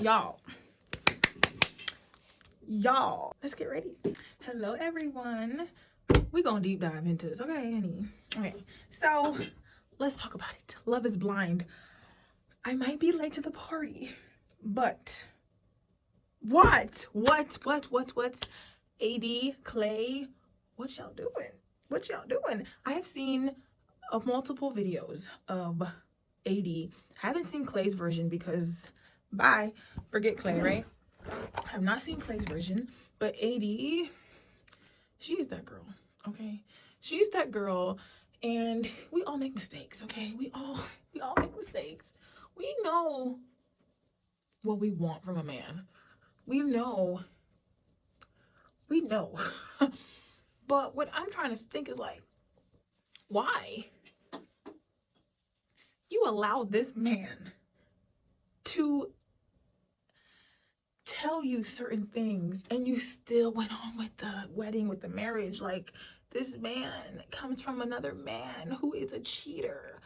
y'all, let's get ready. Hello everyone, we're gonna deep dive into this, okay honey? Okay, so let's talk about it. Love is blind. I might be late to the party, but what AD, Clay, what y'all doing? I have seen multiple videos of AD. Haven't seen Clay's version because forget Clay, right? I've not seen Clay's version, but AD, she's that girl, okay? She's that girl, and we all make mistakes, okay? We all make mistakes. We know what we want from a man. We know. But what I'm trying to think is like, why you allow this man to tell you certain things and you still went on with the wedding, with the marriage? Like, this man comes from another man who is a cheater,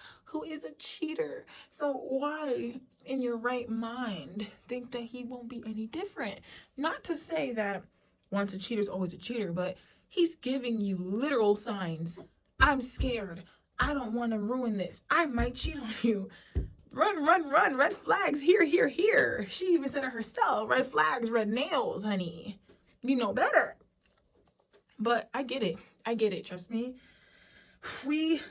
so why in your right mind think that he won't be any different? Not to say that once a cheater is always a cheater, but he's giving you literal signs. I'm scared, I don't want to ruin this, I might cheat on you. Run, red flags here. She even said it herself, red flags, red nails, honey. You know better. But I get it, trust me. We,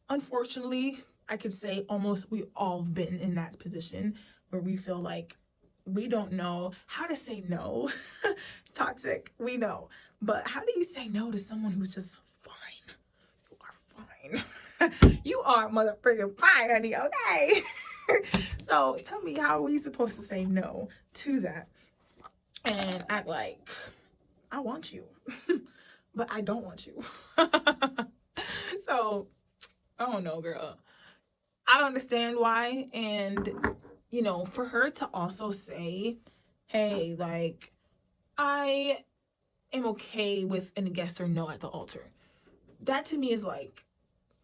unfortunately, I could say almost we all have been in that position where we feel like we don't know how to say no. It's toxic, we know. But how do you say no to someone who's just fine? You are fine. You are motherfucking fine, honey, okay? So tell me, how are we supposed to say no to that and act like I want you, but I don't want you? So I don't know, girl. I understand why, and you know, for her to also say, hey, like, I am okay with a yes or no at the altar, that to me is like,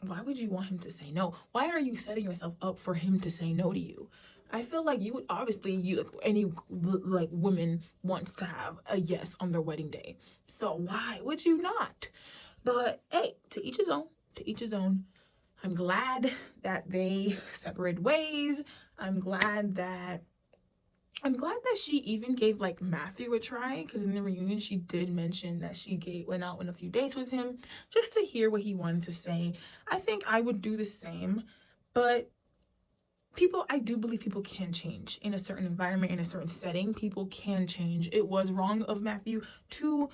why would you want him to say no? Why are you setting yourself up for him to say no to you? I feel like you would, obviously, any like woman wants to have a yes on their wedding day, so why would you not? But hey, to each his own. I'm glad that they separated ways. I'm glad that she even gave like Matthew a try, because in the reunion she did mention that she went out on a few dates with him just to hear what he wanted to say. I think I would do the same, but I do believe people can change in a certain environment, in a certain setting. People can change. It was wrong of Matthew to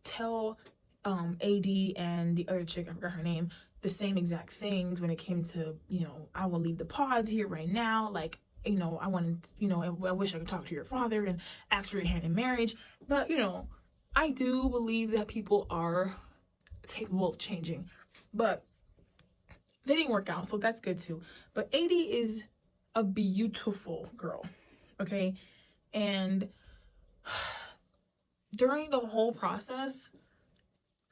tell AD and the other chick, I forgot her name, the same exact things when it came to, you know, I will leave the pods here right now, like, you know, I wish I could talk to your father and ask for your hand in marriage. But, you know, I do believe that people are capable of changing, but they didn't work out, so that's good too. But AD is a beautiful girl, okay? And during the whole process,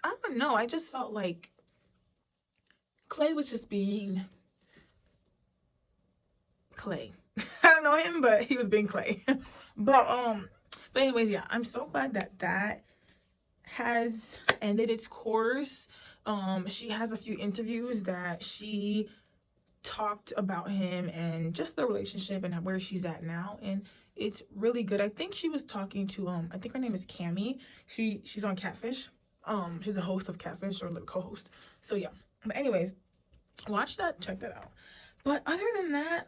I don't know, I just felt like Clay was just being Clay. I don't know him, but he was being Clay. but anyways, yeah, I'm so glad that has ended its course. She has a few interviews that she talked about him and just the relationship and where she's at now, and it's really good. I think she was talking to I think her name is Cammie. She's on Catfish. She's a host of Catfish, or the co-host. So yeah. But anyways, watch that, check that out. But other than that,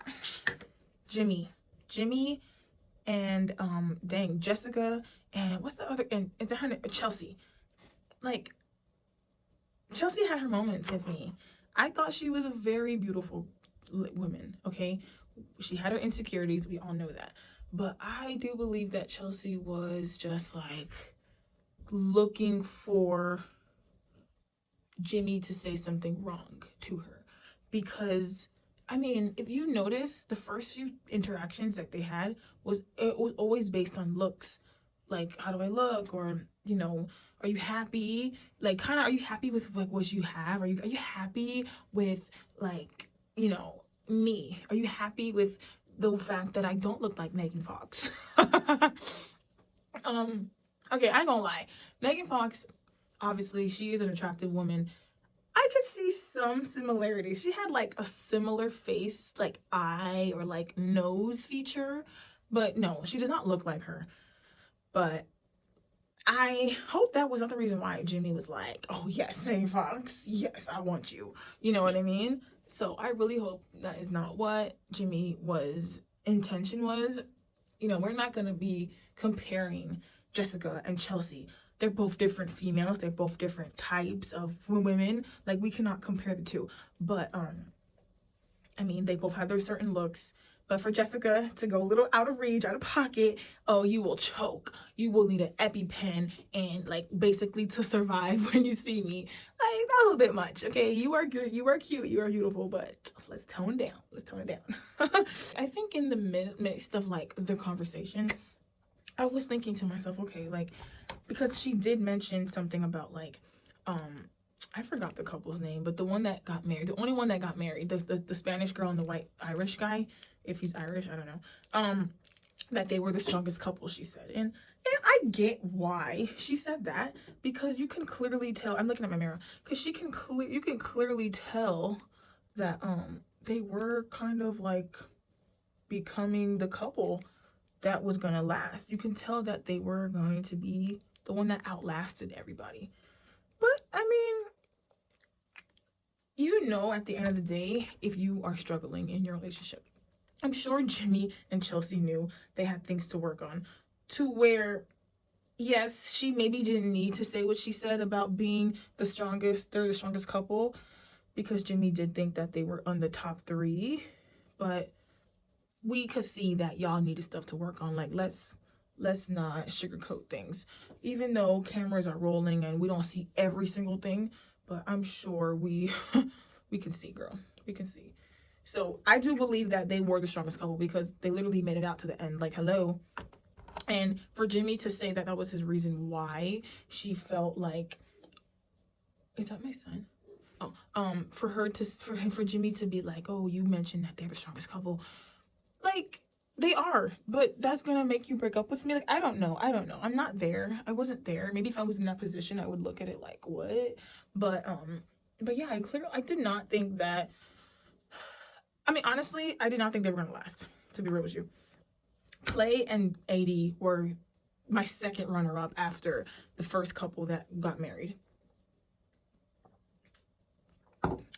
Jimmy and Jessica, and what's the other, and is that her name? Chelsea. Like, Chelsea had her moments with me. I thought she was a very beautiful woman, okay? She had her insecurities, we all know that. But I do believe that Chelsea was just like looking for Jimmy to say something wrong to her. Because, I mean, if you notice, the first few interactions that they had was always based on looks. Like, how do I look? Or, you know, are you happy? Like, kind of, are you happy with like what you have? Are you happy with, like, you know, me? Are you happy with the fact that I don't look like Megan Fox. Okay, I ain't gonna lie. Megan Fox, obviously, she is an attractive woman. I could see some similarities. She had like a similar face, like eye or like nose feature, but no, she does not look like her. But I hope that was not the reason why Jimmy was like, oh yes, Megan Fox, yes, I want you. You know what I mean? So I really hope that is not what Jimmy was intention was. You know, we're not gonna be comparing Jessica and Chelsea. They're both different females. They're both different types of women. Like, we cannot compare the two. But I mean, they both have their certain looks. But for Jessica to go a little out of reach, out of pocket, oh, you will choke. You will need an EpiPen and like basically to survive when you see me. Like, that was a bit much. Okay, you are good, you are cute, you are beautiful, but let's tone down. Let's tone it down. I think in the midst of like the conversation, I was thinking to myself, okay, like, because she did mention something about like, I forgot the couple's name, but the one that got married, the only one that got married, the Spanish girl and the white Irish guy, if he's Irish, I don't know, that they were the strongest couple, she said. And I get why she said that, because you can clearly tell, I'm looking at my mirror, because you can clearly tell that they were kind of like becoming the couple that was gonna last. You can tell that they were going to be the one that outlasted everybody. But I mean, you know, at the end of the day, if you are struggling in your relationship, I'm sure Jimmy and Chelsea knew they had things to work on, to where, yes, she maybe didn't need to say what she said about being the strongest, they're the strongest couple, because Jimmy did think that they were on the top 3, but we could see that y'all needed stuff to work on. Like, let's not sugarcoat things, even though cameras are rolling and we don't see every single thing, but I'm sure we can see, girl, we can see. So I do believe that they were the strongest couple, because they literally made it out to the end. Like, hello. And for Jimmy to say that that was his reason why she felt like, is that my son? Oh, for Jimmy to be like, oh, you mentioned that they're the strongest couple. Like, they are, but that's gonna make you break up with me? Like, I don't know. I'm not there. I wasn't there. Maybe if I was in that position, I would look at it like, what? But yeah, I did not think that, I mean, honestly, I did not think they were gonna last, to be real with you. Clay and AD were my second runner-up after the first couple that got married.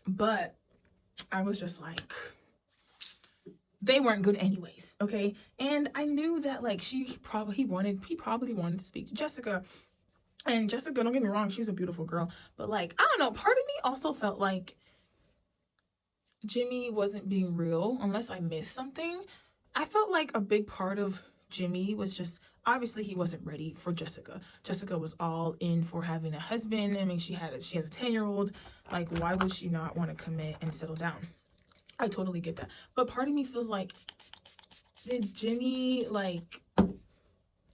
But I was just like, they weren't good anyways, okay? And I knew that like he probably wanted to speak to Jessica. And Jessica, don't get me wrong, she's a beautiful girl, but like, I don't know, part of me also felt like Jimmy wasn't being real, unless I missed something. I felt like a big part of Jimmy was just, obviously he wasn't ready for Jessica. Jessica was all in for having a husband. I mean, she has a 10-year-old. Like, why would she not want to commit and settle down? I totally get that. But part of me feels like, did Jimmy like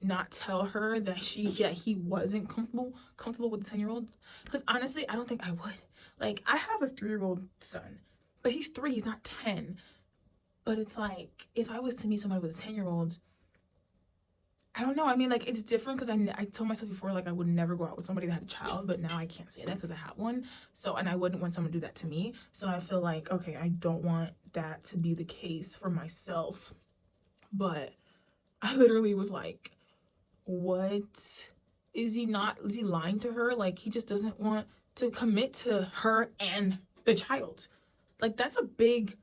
not tell her that he wasn't comfortable with the 10-year-old? Because honestly, I don't think I would. Like, I have a 3-year-old son, but he's 3, he's not 10. But it's like, if I was to meet somebody with a 10-year-old, I don't know. I mean, like, it's different, because I told myself before, like, I would never go out with somebody that had a child, but now I can't say that because I have one. So, and I wouldn't want someone to do that to me. So I feel like, okay, I don't want that to be the case for myself. But I literally was like, what? Is he lying to her? Like, he just doesn't want to commit to her and the child. Like, that's a big,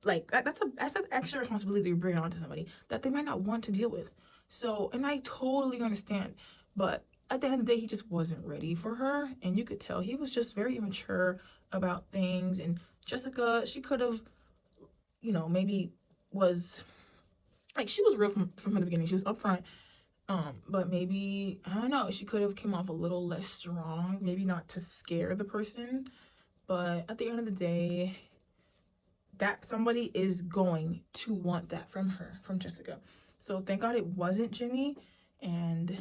like, that's an extra responsibility you're bringing on to somebody that they might not want to deal with. So, and I totally understand, but at the end of the day, he just wasn't ready for her, and you could tell he was just very immature about things. And Jessica, she could have, you know, maybe was, like, she was real from the beginning. She was upfront, but maybe, I don't know, she could have came off a little less strong, maybe not to scare the person, but at the end of the day, that somebody is going to want that from her, from Jessica. So thank God it wasn't Jimmy, and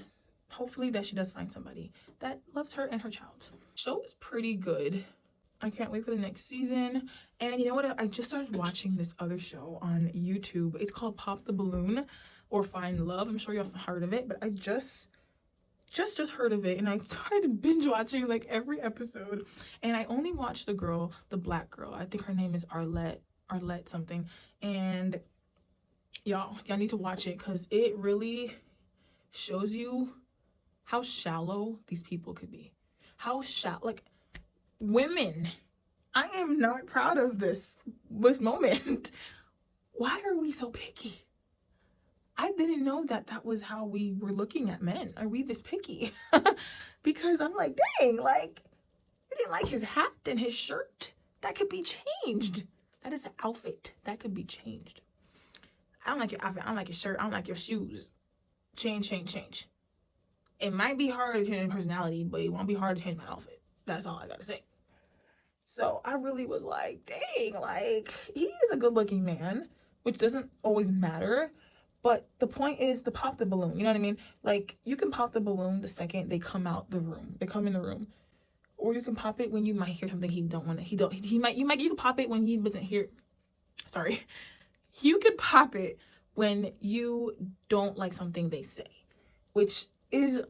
hopefully that she does find somebody that loves her and her child. The show is pretty good. I can't wait for the next season. And you know what? I just started watching this other show on YouTube. It's called Pop the Balloon or Find Love. I'm sure y'all heard of it, but I just heard of it, and I started binge watching like every episode. And I only watched the girl, the black girl. I think her name is Arlette something. And y'all need to watch it because it really shows you how shallow these people could be. How shallow, like, women. I am not proud of this moment. Why are we so picky? I didn't know that was how we were looking at men. Are we this picky? Because I'm like, dang, like, you didn't like his hat and his shirt. That could be changed. That is an outfit. That could be changed. I don't like your outfit. I don't like your shirt. I don't like your shoes. Change. It might be hard to change my personality, but it won't be hard to change my outfit. That's all I gotta say. So I really was like, dang, like, he is a good looking man, which doesn't always matter. But the point is to pop the balloon. You know what I mean? Like, you can pop the balloon the second they come out the room. They come in the room. Or you can pop it when you might hear something you can pop it when he doesn't hear. Sorry. You could pop it when you don't like something they say, which is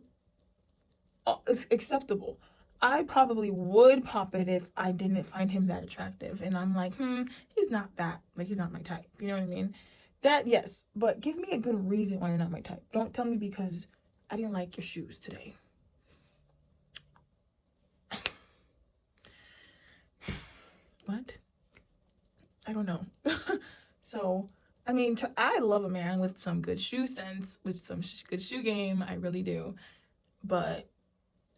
acceptable. I probably would pop it if I didn't find him that attractive. And I'm like, he's not that, like, he's not my type. You know what I mean? That, yes, but give me a good reason why you're not my type. Don't tell me because I didn't like your shoes today. What? I don't know. So, I mean, I love a man with some good shoe sense, with some good shoe game. I really do. But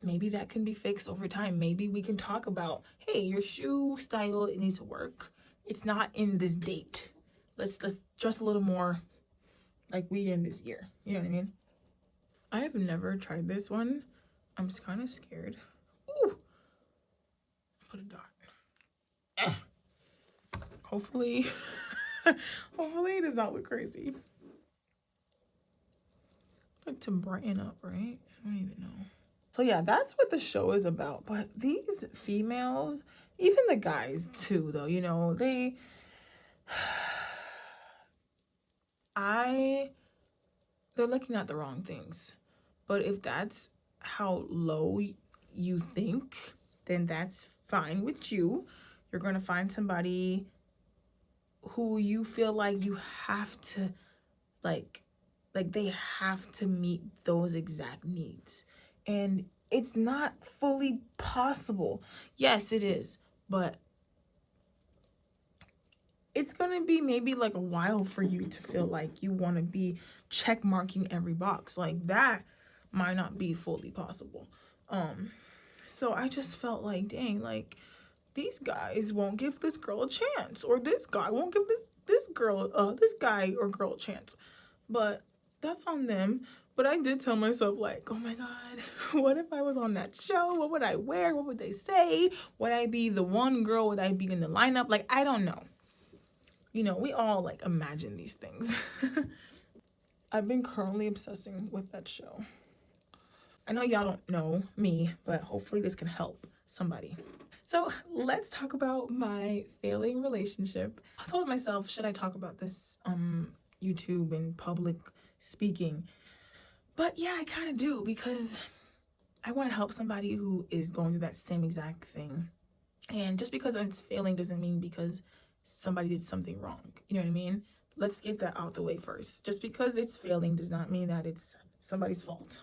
maybe that can be fixed over time. Maybe we can talk about, hey, your shoe style, it needs to work. It's not in this date. Let's dress a little more like we in this year. You know what I mean? I have never tried this one. I'm just kind of scared. Ooh. Put a dot. Hopefully, hopefully it does not look crazy. Like to brighten up, right? I don't even know. So yeah, that's what the show is about. But these females, even the guys too, though, you know, they're looking at the wrong things. But if that's how low you think, then that's fine with you. You're going to find somebody who you feel like you have to, like they have to meet those exact needs. And it's not fully possible. Yes, it is. But it's going to be maybe like a while for you to feel like you want to be check marking every box. Like, that might not be fully possible. So I just felt like, dang, like, these guys won't give this girl a chance, or this guy won't give this guy or girl a chance. But that's on them. But I did tell myself, like, oh my God, what if I was on that show? What would I wear? What would they say? Would I be the one girl? Would I be in the lineup? Like, I don't know. You know, we all, like, imagine these things. I've been currently obsessing with that show. I know y'all don't know me, but hopefully this can help somebody. So let's talk about my failing relationship. I told myself, should I talk about this YouTube and public speaking? But yeah, I kind of do, because I want to help somebody who is going through that same exact thing. And just because it's failing doesn't mean because somebody did something wrong. You know what I mean? Let's get that out the way first. Just because it's failing does not mean that it's somebody's fault.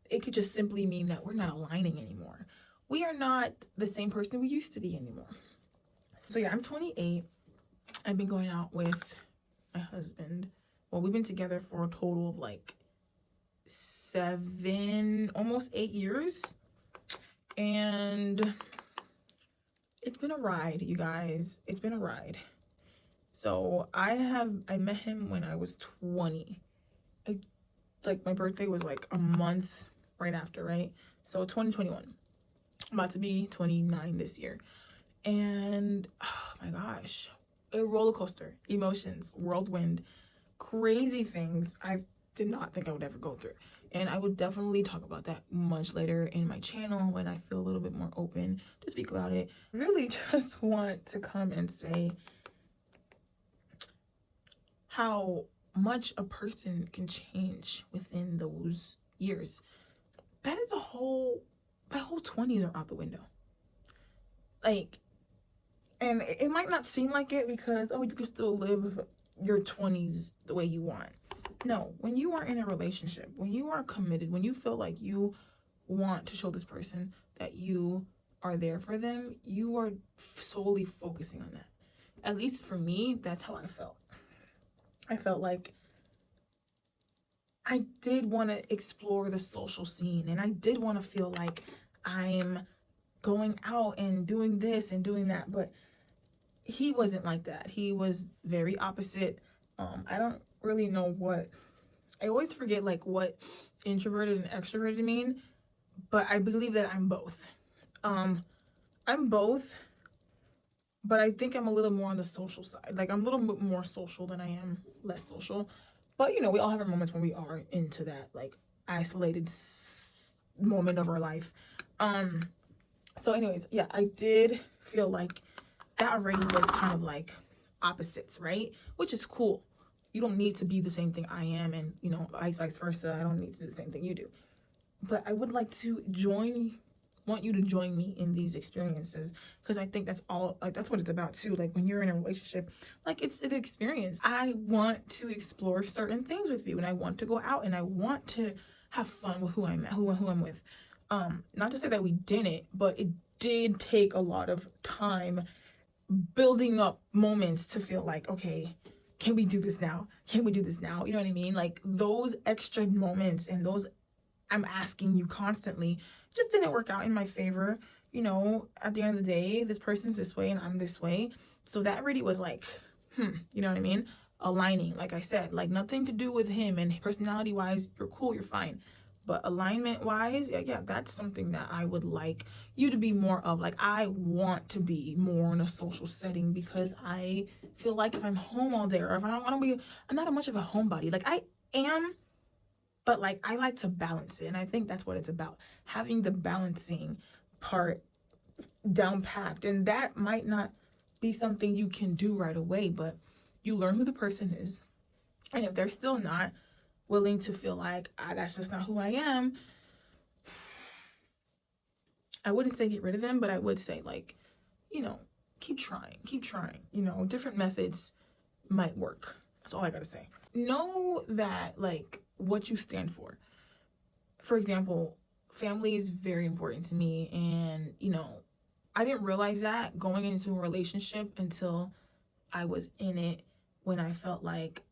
It could just simply mean that we're not aligning anymore. We are not the same person we used to be anymore. So yeah, I'm 28. I've been going out with my husband. Well, we've been together for a total of like 7, almost 8 years. And it's been a ride, you guys. It's been a ride. So I met him when I was 20. Like, my birthday was like a month right after, right? So 2021. I'm about to be 29 this year. And oh my gosh, a roller coaster, emotions, whirlwind, crazy things. I did not think I would ever go through. And I would definitely talk about that much later in my channel when I feel a little bit more open to speak about it. I really just want to come and say how much a person can change within those years. That is my whole 20s are out the window. Like, and it might not seem like it because, oh, you can still live your 20s the way you want. No, when you are in a relationship, when you are committed, when you feel like you want to show this person that you are there for them, you are solely focusing on that. At least for me, that's how I felt. I felt like I did want to explore the social scene, and I did want to feel like I'm going out and doing this and doing that, but he wasn't like that. He was very opposite. I don't really know what, I always forget like what introverted and extroverted mean, but I believe that I'm both. I'm both, but I think I'm a little more on the social side. Like, I'm a little bit more social than I am less social. But, you know, we all have our moments when we are into that, like, isolated moment of our life. So anyways, yeah, I did feel like that already was kind of like opposites, right? Which is cool. You don't need to be the same thing I am, and, you know, vice versa. I don't need to do the same thing you do. But I would like to want you to join me in these experiences, because I think that's all, like, that's what it's about too. Like, when you're in a relationship, like, it's an experience. I want to explore certain things with you, and I want to go out, and I want to have fun with who I'm with. Not to say that we didn't, but it did take a lot of time building up moments to feel like, okay, can we do this now? Can we do this now? You know what I mean? Like, those extra moments and those I'm asking you constantly just didn't work out in my favor. You know, at the end of the day, this person's this way and I'm this way. So that really was like, you know what I mean? Aligning, like I said, like, nothing to do with him, and personality wise, you're cool, you're fine. But alignment wise, yeah, that's something that I would like you to be more of. Like, I want to be more in a social setting, because I feel like if I'm home all day, or if I don't want to be, I'm not much of a homebody. Like, I am, but like, I like to balance it. And I think that's what it's about, having the balancing part down packed. And that might not be something you can do right away, but you learn who the person is. And if they're still not willing to feel like, that's just not who I am, I wouldn't say get rid of them, but I would say, like, you know, keep trying, you know, different methods might work. That's all I gotta say. Know that, like, what you stand for. For example, family is very important to me, and, you know, I didn't realize that going into a relationship until I was in it, when I felt like,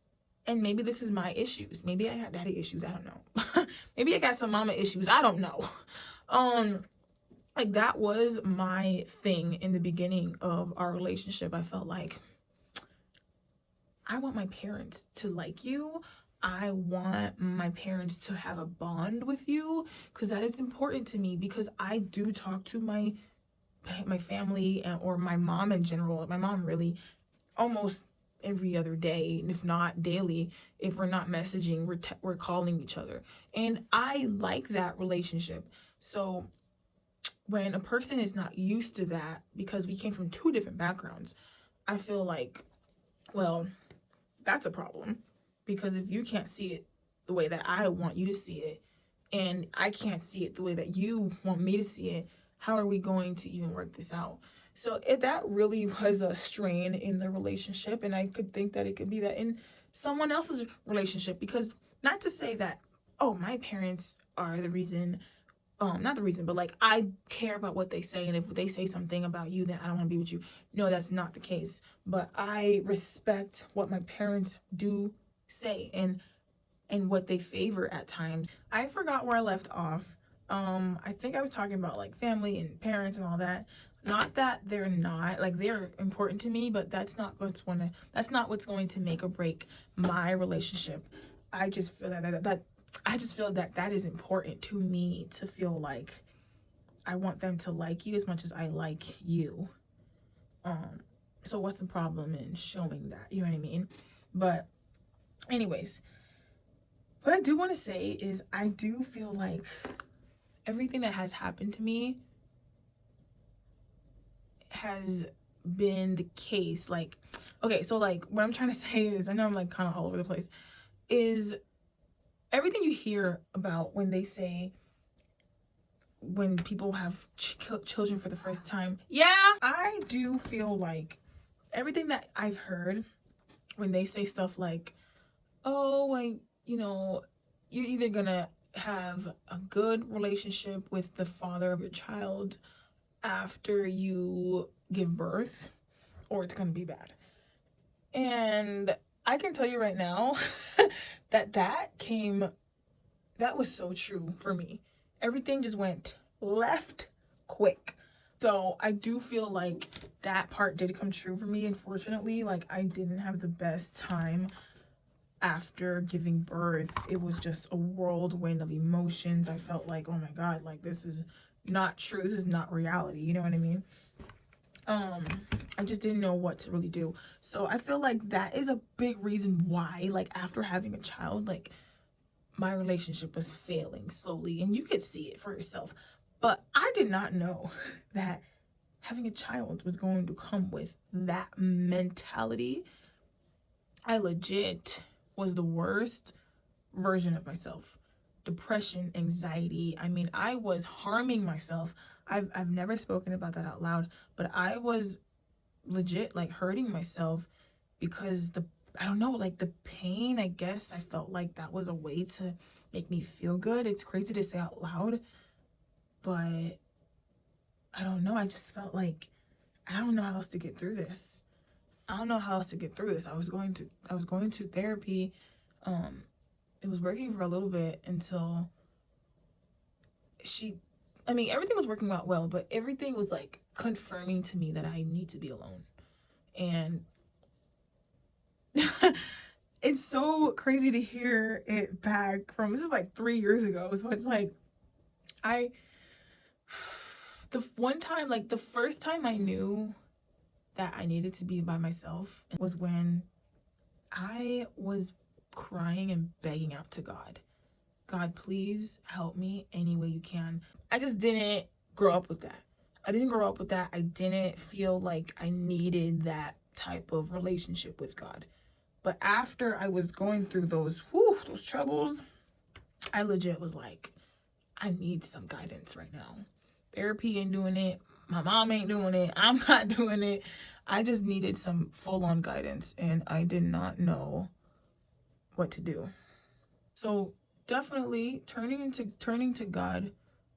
and maybe this is my issues, maybe I had daddy issues, I don't know. Maybe I got some mama issues, I don't know. Like, that was my thing in the beginning of our relationship. I felt like, I want my parents to like you. I want my parents to have a bond with you, because that is important to me, because I do talk to my family, or my mom in general. My mom really almost every other day, if not daily. If we're not messaging, we're calling each other, and I like that relationship. So when a person is not used to that, because we came from two different backgrounds, I feel like, well, that's a problem, because if you can't see it the way that I want you to see it, and I can't see it the way that you want me to see it, how are we going to even work this out? So that really was a strain in the relationship, and I could think that it could be that in someone else's relationship, because, not to say that, oh, my parents are the reason, not the reason, but like, I care about what they say, and if they say something about you, then I don't want to be with you. No, that's not the case. But I respect what my parents do say, and what they favor at times. I forgot where I left off. I think I was talking about, like, family and parents and all that. Not that they're not, like, they're important to me, but that's not what's going to make or break my relationship. I just feel that is important to me, to feel like I want them to like you as much as I like you. So what's the problem in showing that? You know what I mean? But anyways, what I do want to say is I do feel like everything that has happened to me has been the case. Like, okay, so like what I'm trying to say is, I know I'm like kind of all over the place, is everything you hear about when they say when people have children for the first time. Yeah, I do feel like everything that I've heard when they say stuff like, oh, like, you know, you're either gonna have a good relationship with the father of your child after you give birth, or it's gonna be bad. And I can tell you right now that was so true for me. Everything just went left quick. So I do feel like that part did come true for me. Unfortunately, like, I didn't have the best time after giving birth. It was just a whirlwind of emotions. I felt like, oh my God, like, this is not true. This is not reality. You know what I mean? I just didn't know what to really do. So I feel like that is a big reason why, like, after having a child, like, my relationship was failing slowly, and you could see it for yourself. But I did not know that having a child was going to come with that mentality. I legit was the worst version of myself. Depression, anxiety. I mean, I was harming myself. I've never spoken about that out loud, but I was legit like hurting myself because I don't know, like the pain, I guess I felt like that was a way to make me feel good. It's crazy to say out loud, but I don't know. I just felt like I don't know how else to get through this. I don't know how else to get through this. I was going to therapy. It was working for a little bit until everything was working out well, but everything was like confirming to me that I need to be alone. And it's so crazy to hear it back from, this is like 3 years ago. So it's like, the first time I knew that I needed to be by myself was when I was crying and begging out to God. God, please help me any way you can. I just didn't grow up with that. I didn't feel like I needed that type of relationship with God. But after I was going through those troubles, I legit was like, I need some guidance right now. Therapy ain't doing it. My mom ain't doing it. I'm not doing it. I just needed some full-on guidance, and I did not know what to do. So definitely turning to God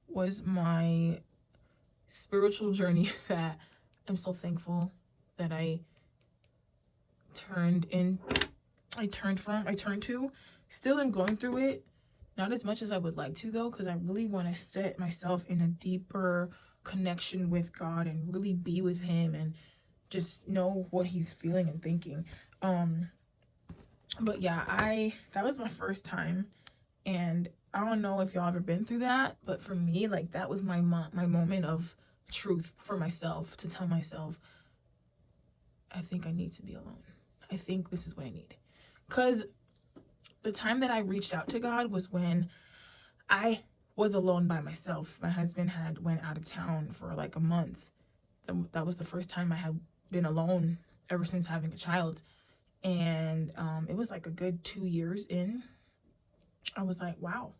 was my spiritual journey that I'm so thankful that I turned to. Still am going through it. Not as much as I would like to, though, because I really want to set myself in a deeper connection with God and really be with him and just know what he's feeling and thinking. But yeah, that was my first time, and I don't know if y'all ever been through that, but for me, like, that was my moment of truth for myself, to tell myself, I think I need to be alone. I think this is what I need. Because the time that I reached out to God was when I was alone by myself. My husband went out of town for like a month. That was the first time I had been alone ever since having a child. And it was like a good 2 years in. I was like, wow,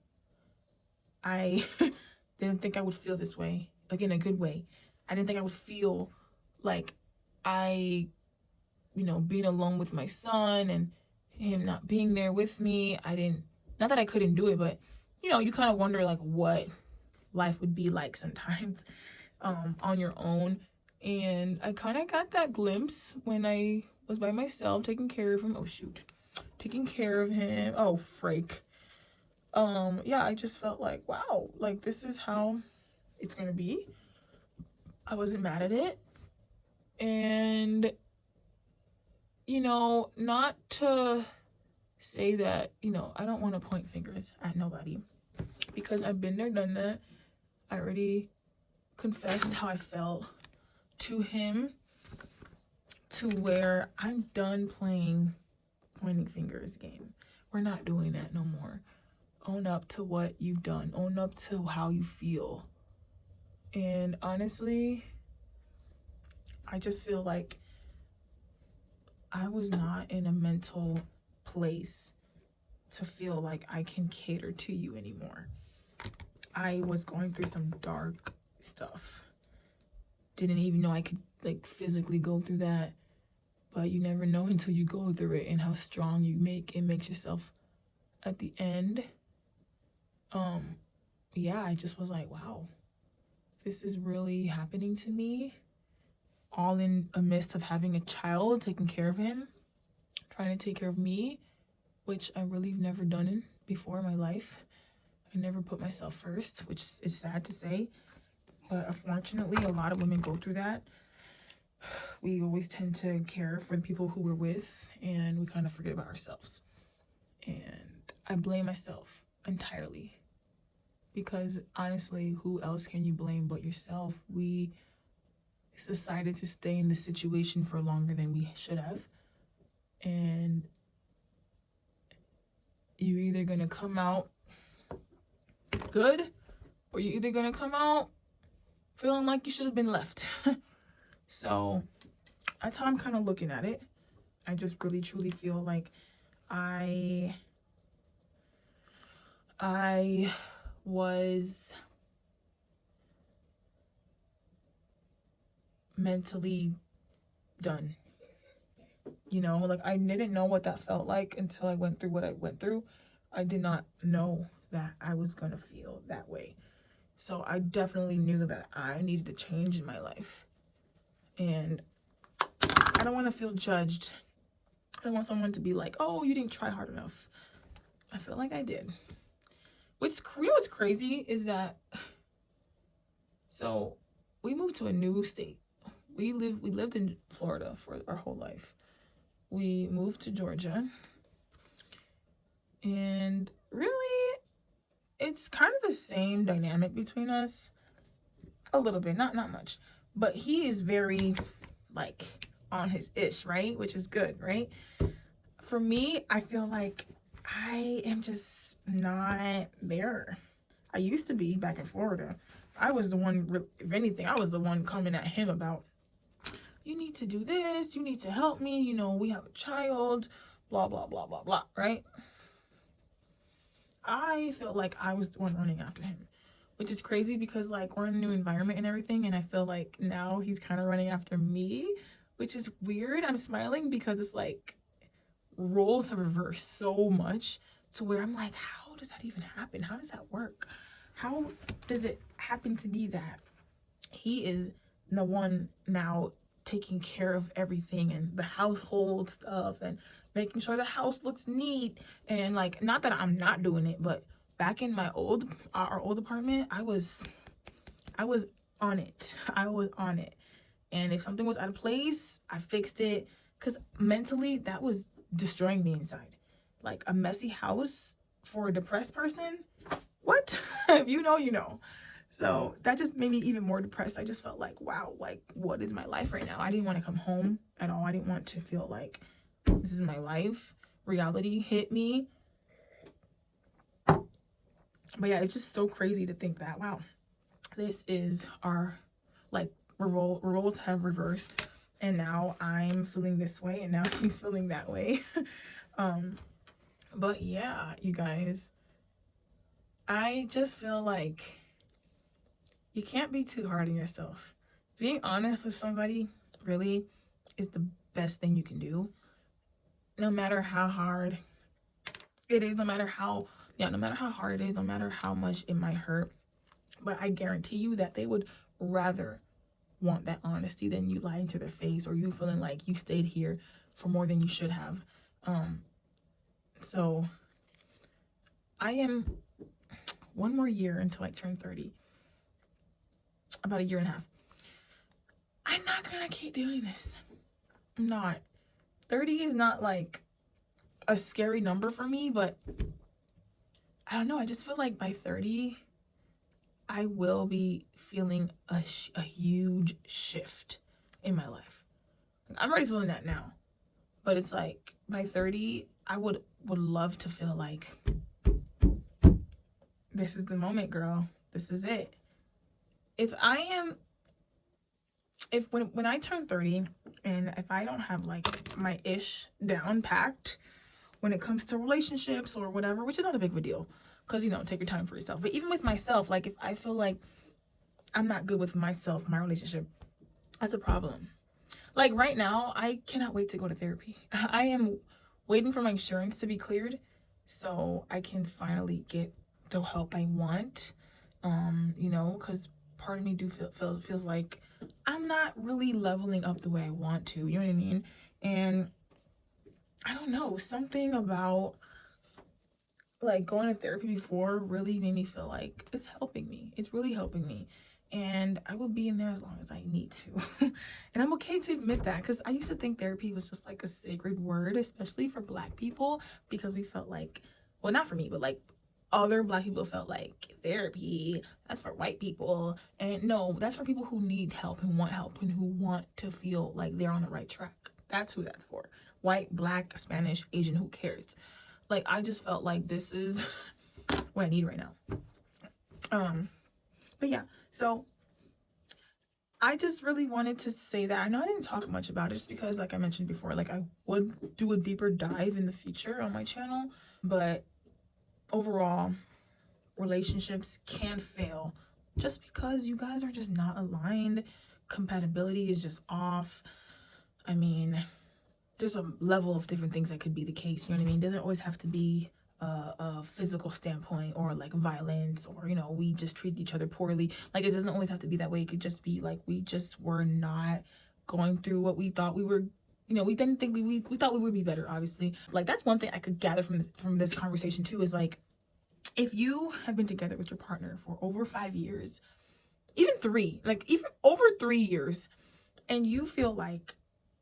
I didn't think I would feel this way, like in a good way. I didn't think I would feel like being alone with my son and him not being there with me. Not that I couldn't do it, but you kind of wonder like what life would be like sometimes on your own. And I kind of got that glimpse when I was by myself taking care of him. Taking care of him. Oh, freak. Yeah, I just felt like, wow, like this is how it's gonna be. I wasn't mad at it. And not to say that, I don't want to point fingers at nobody, because I've been there, done that. I already confessed how I felt to him, to where I'm done playing pointing fingers game. we're not doing that no more. Own up to what you've done. Own up to how you feel. And honestly, I just feel like I was not in a mental place to feel like I can cater to you anymore. I was going through some dark stuff. Didn't even know I could like physically go through that. But you never know until you go through it, and how strong it makes yourself at the end. Yeah, I just was like, wow, this is really happening to me. All in a midst of having a child, taking care of him, trying to take care of me, which I really have never done before in my life. I never put myself first, which is sad to say. But unfortunately, a lot of women go through that. We always tend to care for the people who we're with, and we kind of forget about ourselves. And I blame myself entirely. Because honestly, who else can you blame but yourself? We decided to stay in this situation for longer than we should have. And you're either going to come out good, or you're either going to come out feeling like you should have been left. So that's how I'm kind of looking at it. I just really truly feel like I was mentally done. You know, like I didn't know what that felt like until I went through what I went through. I did not know that I was gonna feel that way. So I definitely knew that I needed a change in my life. And I don't want to feel judged. I don't want someone to be like, oh, you didn't try hard enough. I feel like I did. What's crazy is that, so we moved to a new state. We lived in Florida for our whole life. We moved to Georgia. And really, it's kind of the same dynamic between us. A little bit, not much. But he is very, like, on his ish, right? Which is good, right? For me, I feel like I am just not there. I used to be back in Florida. I was the one, if anything, I was the one coming at him about, you need to do this, you need to help me, you know, we have a child, blah, blah, blah, blah, blah, right? I felt like I was the one running after him, which is crazy because, like, we're in a new environment and everything, and I feel like now he's kind of running after me, which is weird. I'm smiling because it's like roles have reversed so much to where I'm like, how does that even happen? How does that work? How does it happen to be that he is the one now taking care of everything and the household stuff and making sure the house looks neat? And like, not that I'm not doing it, but back in my our old apartment, I was on it. I was on it. And if something was out of place, I fixed it, because mentally that was destroying me inside. Like, a messy house for a depressed person, what? If you know, you know. So that just made me even more depressed. I just felt like, wow, like, what is my life right now? I didn't want to come home at all. I didn't want to feel like this is my life. Reality hit me. But yeah, it's just so crazy to think that, wow, this is our, like, roles have reversed, and now I'm feeling this way and now he's feeling that way. But yeah, you guys, I just feel like you can't be too hard on yourself. Being honest with somebody really is the best thing you can do. No matter how hard it is, no matter how hard it is, no matter how much it might hurt. But I guarantee you that they would rather want that honesty than you lying to their face, or you feeling like you stayed here for more than you should have. So I am one more year until I turn 30. About a year and a half. I'm not gonna keep doing this. I'm not. 30 is not like a scary number for me, but I don't know. I just feel like by 30, I will be feeling a huge shift in my life. I'm already feeling that now. But it's like by 30, I would would love to feel like this is the moment, girl. This is it. When I turn 30, and if I don't have like my ish down packed when it comes to relationships or whatever, which is not a big of a deal, because, you know, take your time for yourself. But even with myself, like if I feel like I'm not good with myself, my relationship, that's a problem. Like right now, I cannot wait to go to therapy. I am waiting for my insurance to be cleared so I can finally get the help I want. You know, because part of me feels like I'm not really leveling up the way I want to. You know what I mean? And I don't know, something about like going to therapy before really made me feel like it's helping me. It's really helping me. And I will be in there as long as I need to. And I'm okay to admit that, because I used to think therapy was just like a sacred word, especially for Black people, because we felt like, well, not for me, but like other Black people felt like therapy, that's for white people. And no, that's for people who need help and who want to feel like they're on the right track. That's who that's for. White, Black, Spanish, Asian, who cares? Like, I just felt like this is what I need right now. But yeah, so I just really wanted to say that. I know I didn't talk much about it just because, like I mentioned before, like I would do a deeper dive in the future on my channel, but overall, relationships can fail just because you guys are just not aligned. Compatibility is just off. I mean, there's a level of different things that could be the case, you know what I mean? It doesn't always have to be a physical standpoint or like violence, or, you know, we just treat each other poorly. Like, it doesn't always have to be that way. It could just be like we just were not going through what we thought we were, you know, we didn't think we thought we would be better, obviously. Like, that's one thing I could gather from this conversation too, is like, if you have been together with your partner for over 5 years, even over 3 years, and you feel like,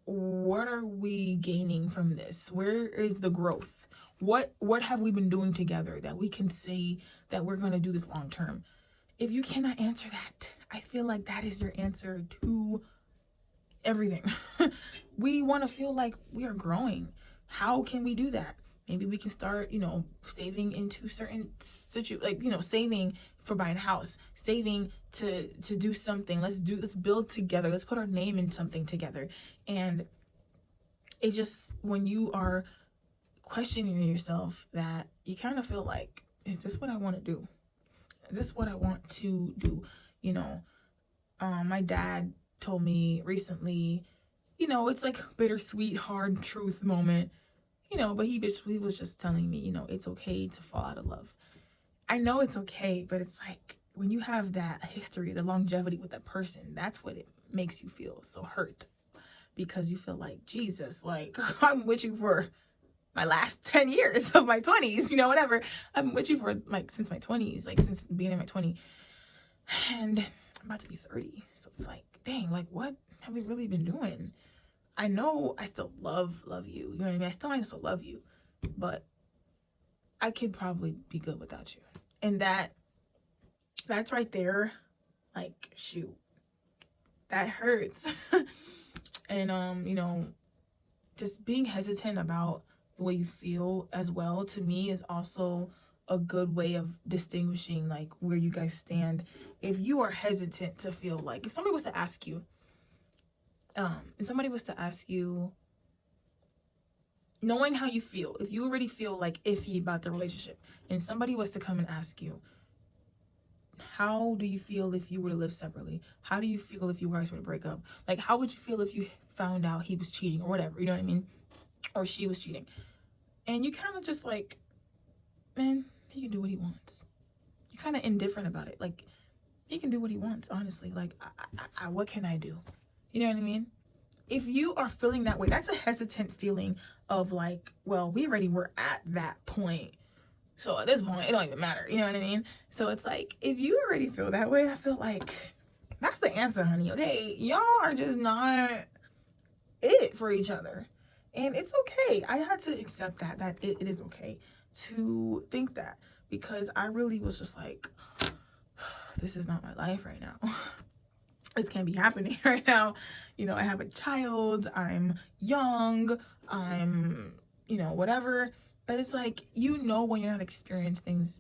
what are we gaining from this? Where is the growth? What have we been doing together that we can say that we're going to do this long term? If you cannot answer that, I feel like that is your answer to everything. We want to feel like we are growing. How can we do that? Maybe we can start, you know, saving into certain like, you know, saving for buying a house, saving to do something. Let's build together. Let's put our name in something together. And it just, when you are questioning yourself, that you kind of feel like, is this what I want to do? Is this what I want to do? You know, my dad told me recently, you know, it's like bittersweet, hard truth moment, you know, but he was just telling me, you know, it's okay to fall out of love. I know it's okay, but it's like, when you have that history, the longevity with that person, that's what it makes you feel so hurt, because you feel like, Jesus, like, I'm with you for my last 10 years of my 20s, you know, whatever. I've been with you for like since my 20s, like since the beginning of my 20s, and I'm about to be 30. So it's like, dang, like, what have we really been doing? I know I still love you, you know what I mean? I still love you, but I could probably be good without you. And that's right there, like, shoot, that hurts. And you know, just being hesitant about the way you feel as well, to me, is also a good way of distinguishing like where you guys stand. If you are hesitant to feel like, if somebody was to ask you, knowing how you feel, if you already feel like iffy about the relationship, and somebody was to come and ask you, how do you feel if you were to live separately? How do you feel if you guys were to break up? Like, how would you feel if you found out he was cheating or whatever, you know what I mean? Or she was cheating. And you kind of just like, man, he can do what he wants. You're kind of indifferent about it. Like, he can do what he wants, honestly. Like, what can I do? You know what I mean? If you are feeling that way, that's a hesitant feeling of like, well, we already were at that point, so at this point, it don't even matter. You know what I mean? So it's like, if you already feel that way, I feel like that's the answer, honey. Okay, y'all are just not it for each other. And it's okay. I had to accept that it is okay to think that, because I really was just like, this is not my life right now. This can't be happening right now. You know, I have a child, I'm young, I'm, you know, whatever. But it's like, you know, when you're not experiencing things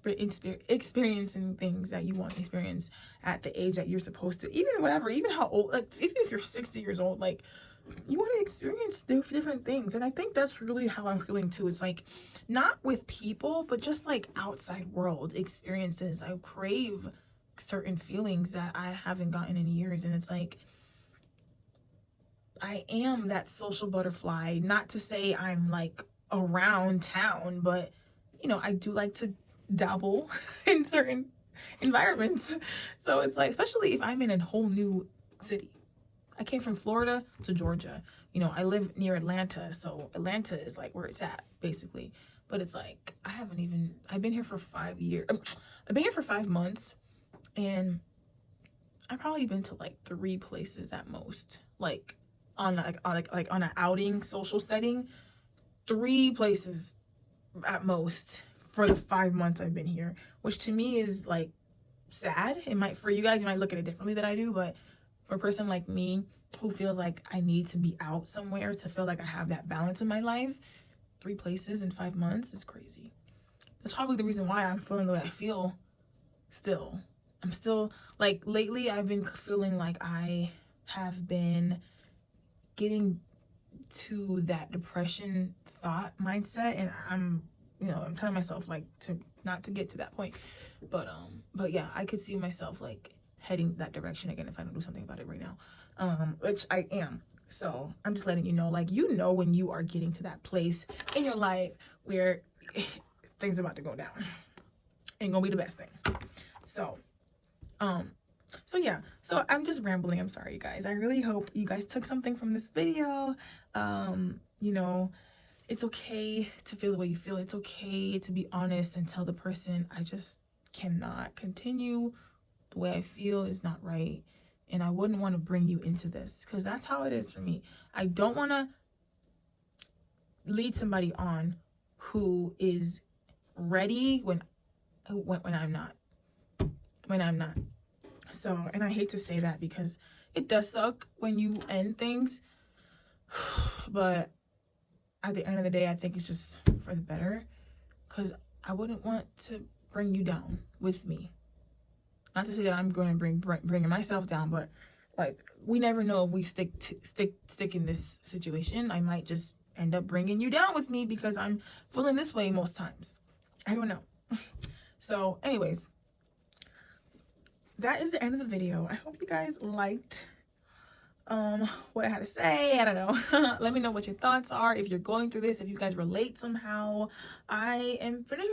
that you want to experience at the age that you're supposed to, even whatever, even how old, like even if you're 60 years old, like you want to experience different things. And I think that's really how I'm feeling too. It's like, not with people, but just like outside world experiences. I crave certain feelings that I haven't gotten in years. And it's like, I am that social butterfly. Not to say I'm like around town, but you know, I do like to dabble in certain environments. So it's like, especially if I'm in a whole new city. I came from Florida to Georgia. You know, I live near Atlanta, so Atlanta is like where it's at, basically. But it's like, I've been here for 5 years. I've been here for 5 months, and I've probably been to like 3 places at most. Like on an outing, social setting, 3 places at most for the 5 months I've been here, which to me is like sad. It might, for you guys, you might look at it differently than I do, but for a person like me who feels like I need to be out somewhere to feel like I have that balance in my life, 3 places in 5 months is crazy. That's probably the reason why I'm feeling the way I feel still. I'm still, like, lately I've been feeling like I have been getting to that depression thought mindset, and I'm, you know, I'm telling myself like to not to get to that point, but yeah, I could see myself like heading that direction again if I don't do something about it right now, which I am. So I'm just letting you know, like, you know, when you are getting to that place in your life where things are about to go down, ain't gonna be the best thing. So yeah, so I'm just rambling. I'm sorry, you guys. I really hope you guys took something from this video. You know, it's okay to feel the way you feel. It's okay to be honest and tell the person, I just cannot continue. The way I feel is not right, and I wouldn't want to bring you into this, because that's how it is for me. I don't want to lead somebody on who is ready when I'm not. So, and I hate to say that because it does suck when you end things, but at the end of the day, I think it's just for the better, because I wouldn't want to bring you down with me. Not to say that I'm going to bringing myself down, but like, we never know if we stick in this situation. I might just end up bringing you down with me because I'm feeling this way most times. I don't know. So anyways, that is the end of the video. I hope you guys liked what I had to say. I don't know. Let me know what your thoughts are, if you're going through this, if you guys relate somehow. I am finished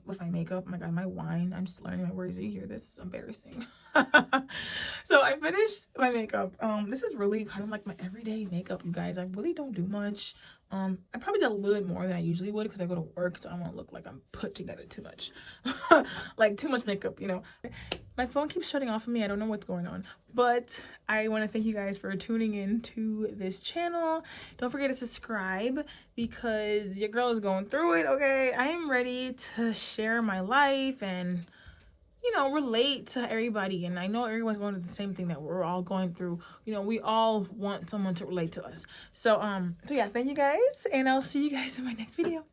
with my makeup. Oh my god, my wine, I'm slurring my words. You hear this? It's embarrassing. So I finished my makeup. This is really kind of like my everyday makeup, you guys. I really don't do much. I probably did a little bit more than I usually would because I go to work, so I don't want to look like I'm put together too much. Like too much makeup, you know. My phone keeps shutting off of me. I don't know what's going on, but I want to thank you guys for tuning in to this channel. Don't forget to subscribe because your girl is going through it, okay? I am ready to share my life and, you know, relate to everybody. And I know everyone's going through the same thing that we're all going through. You know, we all want someone to relate to us. So yeah, thank you guys, and I'll see you guys in my next video.